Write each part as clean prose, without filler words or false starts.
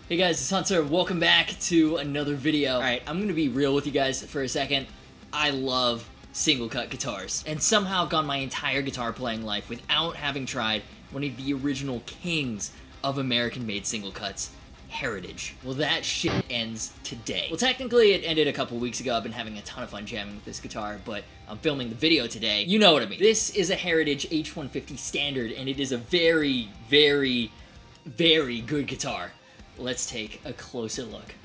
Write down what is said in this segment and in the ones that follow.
Hey guys, it's Hunter. Welcome back to another video. Alright, I'm gonna be real with you guys for a second. I love single cut guitars, and somehow I've gone my entire guitar playing life without having tried one of the original kings of American-made single cuts, Heritage. Well, that shit ends today. Well, technically it ended a couple weeks ago. I've been having a ton of fun jamming with this guitar, but I'm filming the video today. You know what I mean. This is a Heritage H-150 standard, and it is a very, very, very good guitar. Let's take a closer look.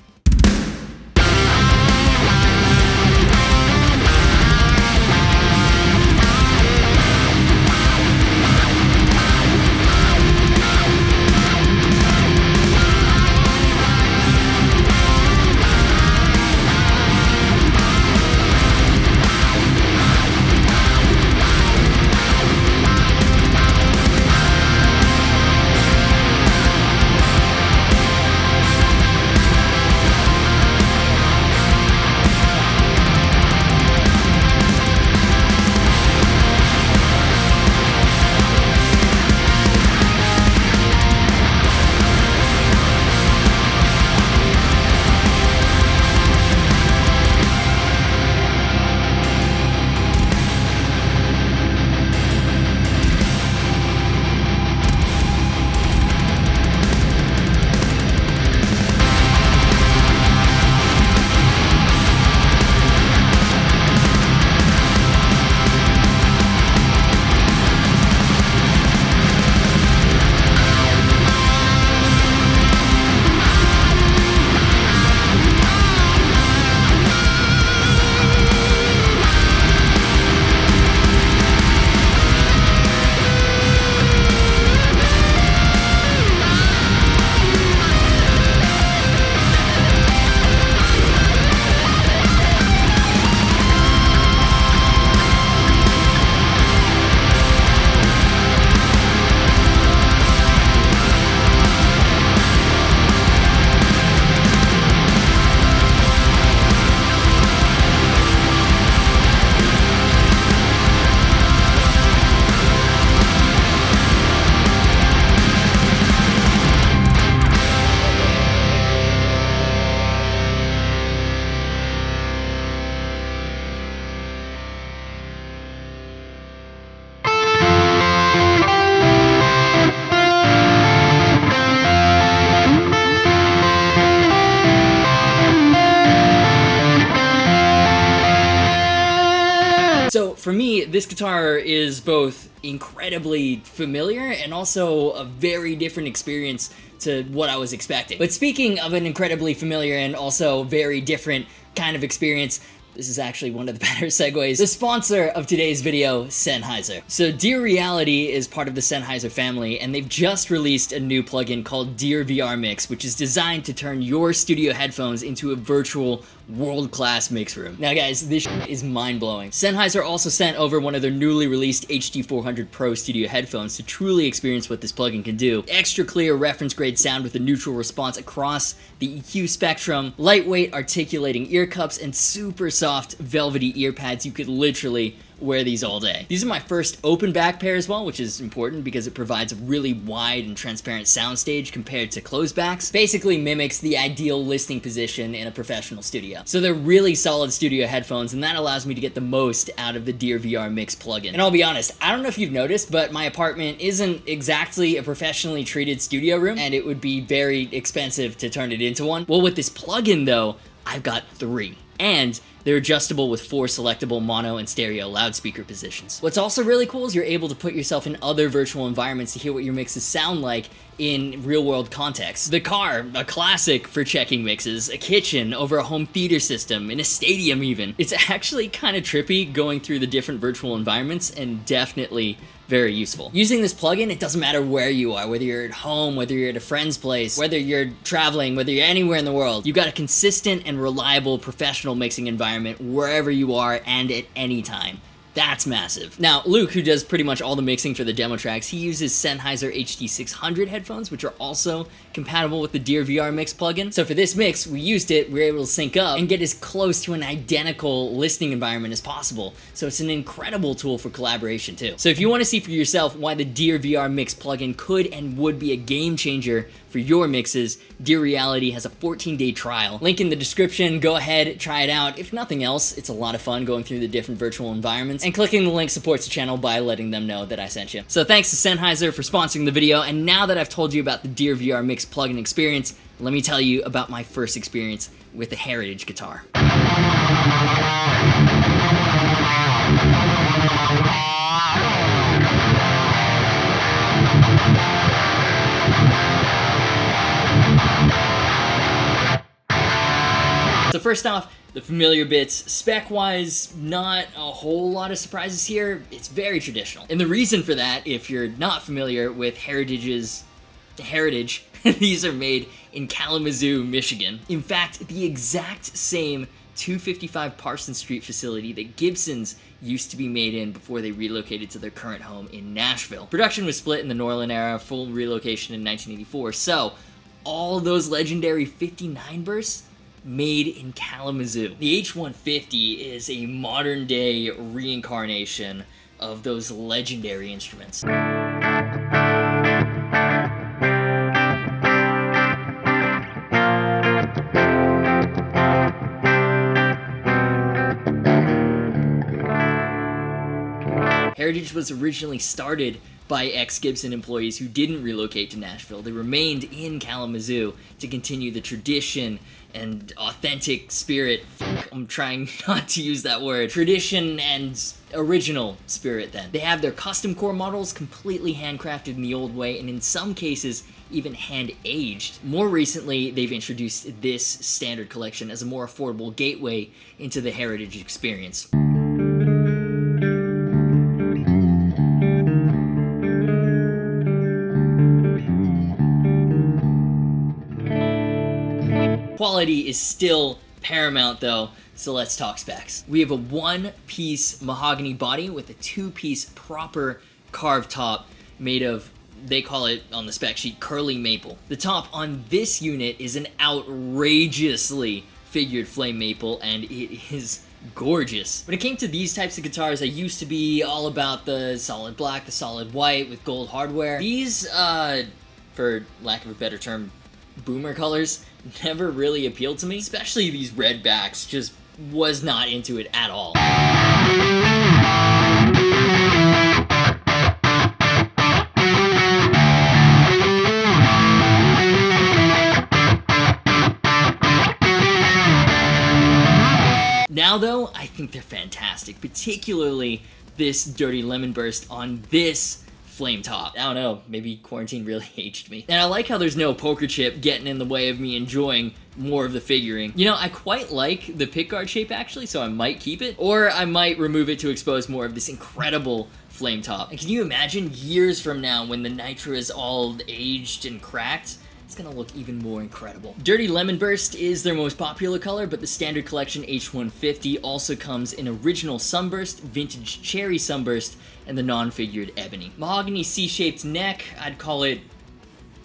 So for me, this guitar is both incredibly familiar and also a very different experience to what I was expecting. But speaking of an incredibly familiar and also very different kind of experience, this is actually one of the better segues. The sponsor of today's video, Sennheiser. So Dear Reality is part of the Sennheiser family, and they've just released a new plugin called Dear VR Mix, which is designed to turn your studio headphones into a virtual world-class mix room. Now guys, this is mind-blowing. Sennheiser also sent over one of their newly released HD400 Pro studio headphones to truly experience what this plugin can do. Extra clear reference-grade sound with a neutral response across the EQ spectrum, lightweight articulating ear cups, and super soft velvety ear pads. You could literally wear these all day. These are my first open back pair as well, which is important because it provides a really wide and transparent soundstage compared to closed backs. Basically mimics the ideal listening position in a professional studio. So they're really solid studio headphones, and that allows me to get the most out of the Dear VR Mix plugin. And I'll be honest, I don't know if you've noticed, but my apartment isn't exactly a professionally treated studio room, and it would be very expensive to turn it into one. Well, with this plugin though, I've got 3. And they're adjustable with 4 selectable mono and stereo loudspeaker positions. What's also really cool is you're able to put yourself in other virtual environments to hear what your mixes sound like in real-world contexts. The car, a classic for checking mixes, a kitchen, over a home theater system, in a stadium even. It's actually kind of trippy going through the different virtual environments, and definitely very useful. Using this plugin, it doesn't matter where you are, whether you're at home, whether you're at a friend's place, whether you're traveling, whether you're anywhere in the world, you've got a consistent and reliable professional mixing environment wherever you are and at any time. That's massive. Now, Luke, who does pretty much all the mixing for the demo tracks, he uses Sennheiser HD600 headphones, which are also compatible with the Dear VR Mix plugin. So for this mix, we used it, we were able to sync up and get as close to an identical listening environment as possible. So it's an incredible tool for collaboration too. So if you want to see for yourself why the Dear VR Mix plugin could and would be a game changer for your mixes, Dear Reality has a 14-day trial. Link in the description, go ahead, try it out. If nothing else, it's a lot of fun going through the different virtual environments, and clicking the link supports the channel by letting them know that I sent you. So thanks to Sennheiser for sponsoring the video, and now that I've told you about the Dear VR Mix plugin experience, let me tell you about my first experience with the Heritage guitar. So first off, the familiar bits. Spec-wise, not a whole lot of surprises here. It's very traditional. And the reason for that, if you're not familiar with Heritage, these are made in Kalamazoo, Michigan. In fact, the exact same 255 Parsons Street facility that Gibson's used to be made in before they relocated to their current home in Nashville. Production was split in the Norland era, full relocation in 1984. So all those legendary 59 bursts made in Kalamazoo. The H-150 is a modern day reincarnation of those legendary instruments. Heritage was originally started by ex-Gibson employees who didn't relocate to Nashville. They remained in Kalamazoo to continue the tradition and authentic spirit. I'm trying not to use that word. Tradition and original spirit then. They have their custom core models completely handcrafted in the old way, and in some cases even hand-aged. More recently, they've introduced this standard collection as a more affordable gateway into the Heritage experience. Quality is still paramount though, so let's talk specs. We have a one-piece mahogany body with a two-piece proper carved top made of, they call it on the spec sheet, curly maple. The top on this unit is an outrageously figured flame maple, and it is gorgeous. When it came to these types of guitars, I used to be all about the solid black, the solid white with gold hardware. These, for lack of a better term, boomer colors never really appealed to me, especially these red backs. Just was not into it at all. Now though, I think they're fantastic, particularly this Dirty Lemon Burst on this flame top. I don't know, maybe quarantine really aged me. And I like how there's no poker chip getting in the way of me enjoying more of the figuring. You know, I quite like the pickguard shape actually, so I might keep it, or I might remove it to expose more of this incredible flame top. And can you imagine years from now when the Nitro is all aged and cracked? It's gonna look even more incredible. Dirty Lemon Burst is their most popular color, but the standard collection H-150 also comes in original Sunburst, vintage Cherry Sunburst, and the non-figured Ebony. Mahogany C-shaped neck, I'd call it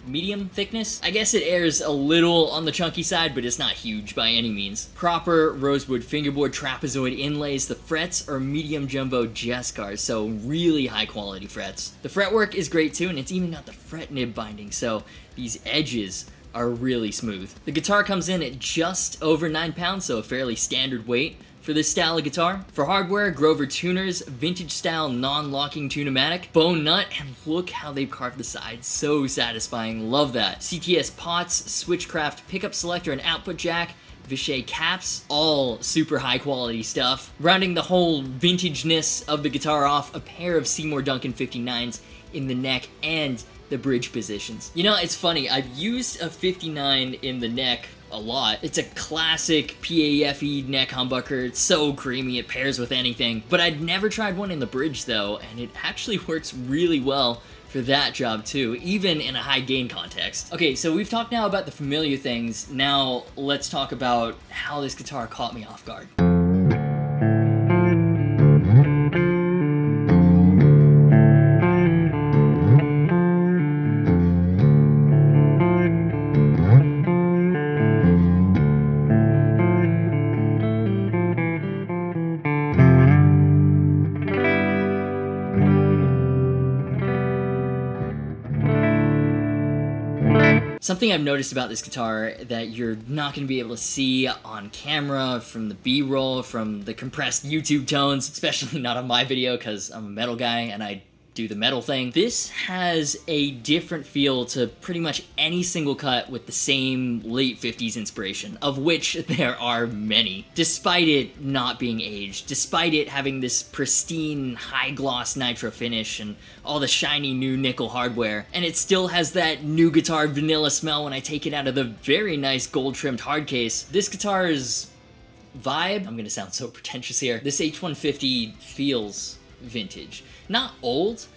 medium thickness. I guess it airs a little on the chunky side, but it's not huge by any means. Proper rosewood fingerboard trapezoid inlays. The frets are medium jumbo Jescars, so really high quality frets. The fretwork is great too, and it's even got the fret nib binding, so these edges are really smooth. The guitar comes in at just over 9 pounds, so a fairly standard weight for this style of guitar. For hardware, Grover tuners, vintage style non-locking tune-o-matic, bone nut, and look how they've carved the sides, so satisfying, love that. CTS pots, Switchcraft pickup selector and output jack, Vichet caps, all super high quality stuff. Rounding the whole vintageness of the guitar off, a pair of Seymour Duncan 59s in the neck and the bridge positions. You know, it's funny, I've used a 59 in the neck a lot. It's a classic PAFE neck humbucker. It's so creamy, it pairs with anything. But I'd never tried one in the bridge though, and it actually works really well for that job too, even in a high gain context. Okay, so we've talked now about the familiar things. Now let's talk about how this guitar caught me off guard. Something I've noticed about this guitar that you're not going to be able to see on camera, from the B-roll, from the compressed YouTube tones, especially not on my video because I'm a metal guy and I do the metal thing. This has a different feel to pretty much any single cut with the same late 50s inspiration, of which there are many. Despite it not being aged, despite it having this pristine high gloss nitro finish and all the shiny new nickel hardware, and it still has that new guitar vanilla smell when I take it out of the very nice gold trimmed hard case. This guitar's vibe, I'm gonna sound so pretentious here, this H-150 feels vintage. Not old,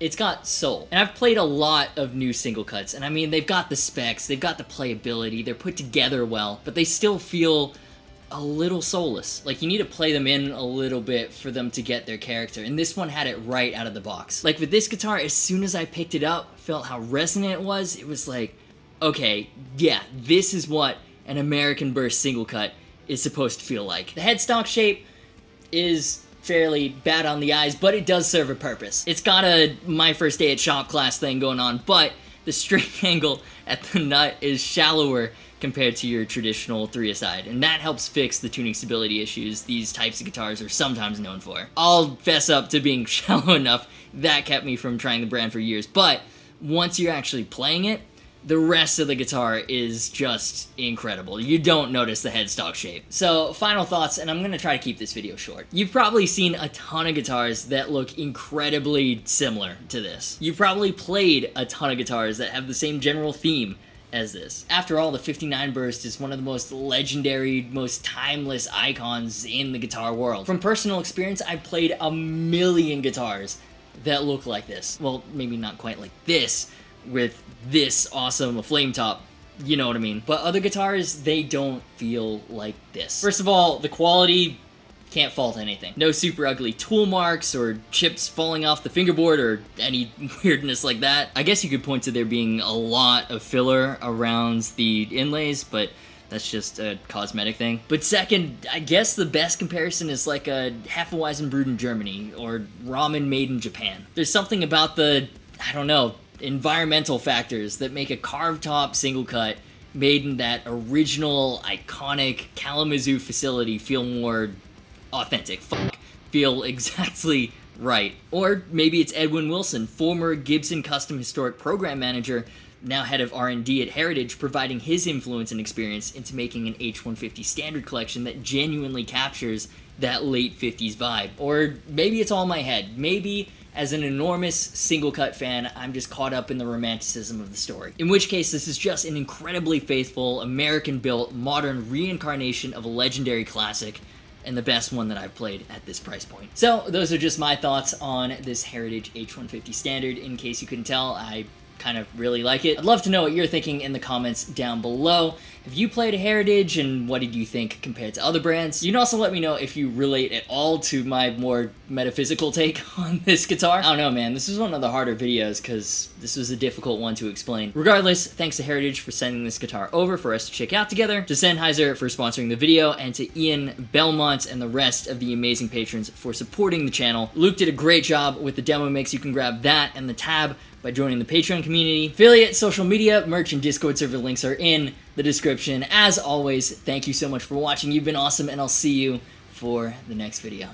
it's got soul. And I've played a lot of new single cuts, and I mean, they've got the specs, they've got the playability, they're put together well, but they still feel a little soulless. Like, you need to play them in a little bit for them to get their character, and this one had it right out of the box. Like, with this guitar, as soon as I picked it up, felt how resonant it was like, okay, yeah, this is what an American Burst single cut is supposed to feel like. The headstock shape is fairly bad on the eyes, but it does serve a purpose. It's got a my first day at shop class thing going on, but the string angle at the nut is shallower compared to your traditional 3-a-side, and that helps fix the tuning stability issues these types of guitars are sometimes known for. I'll fess up to being shallow enough, that kept me from trying the brand for years, but once you're actually playing it, the rest of the guitar is just incredible. You don't notice the headstock shape. So, final thoughts, and I'm gonna try to keep this video short. You've probably seen a ton of guitars that look incredibly similar to this. You've probably played a ton of guitars that have the same general theme as this. After all, the 59 Burst is one of the most legendary, most timeless icons in the guitar world. From personal experience, I've played a million guitars that look like this. Well, maybe not quite like this, with this awesome a flame top, you know what I mean. But other guitars, they don't feel like this. First of all, the quality, can't fault anything. No super ugly tool marks or chips falling off the fingerboard or any weirdness like that. I guess you could point to there being a lot of filler around the inlays, but that's just a cosmetic thing. But second, I guess the best comparison is like a Hefeweizen brewed in Germany or ramen made in Japan. There's something about the, I don't know, environmental factors that make a carved top single cut made in that original iconic Kalamazoo facility feel more authentic. Feel exactly right. Or maybe it's Edwin Wilson, former Gibson custom historic program manager, now head of R&D at Heritage, providing his influence and experience into making an H-150 standard collection that genuinely captures that late 50s vibe. Or maybe it's all in my head. Maybe as an enormous single cut fan, I'm just caught up in the romanticism of the story. In which case, this is just an incredibly faithful, American-built, modern reincarnation of a legendary classic, and the best one that I've played at this price point. So, those are just my thoughts on this Heritage H-150 Standard. In case you couldn't tell, I kind of really like it. I'd love to know what you're thinking in the comments down below. Have you played a Heritage, and what did you think compared to other brands? You can also let me know if you relate at all to my more metaphysical take on this guitar. I don't know, man. This was one of the harder videos because this was a difficult one to explain. Regardless, thanks to Heritage for sending this guitar over for us to check out together, to Sennheiser for sponsoring the video, and to Ian, Belmont, and the rest of the amazing patrons for supporting the channel. Luke did a great job with the demo mix. You can grab that and the tab by joining the Patreon community. Affiliate, social media, merch, and Discord server links are in the description. As always, thank you so much for watching. You've been awesome, and I'll see you for the next video.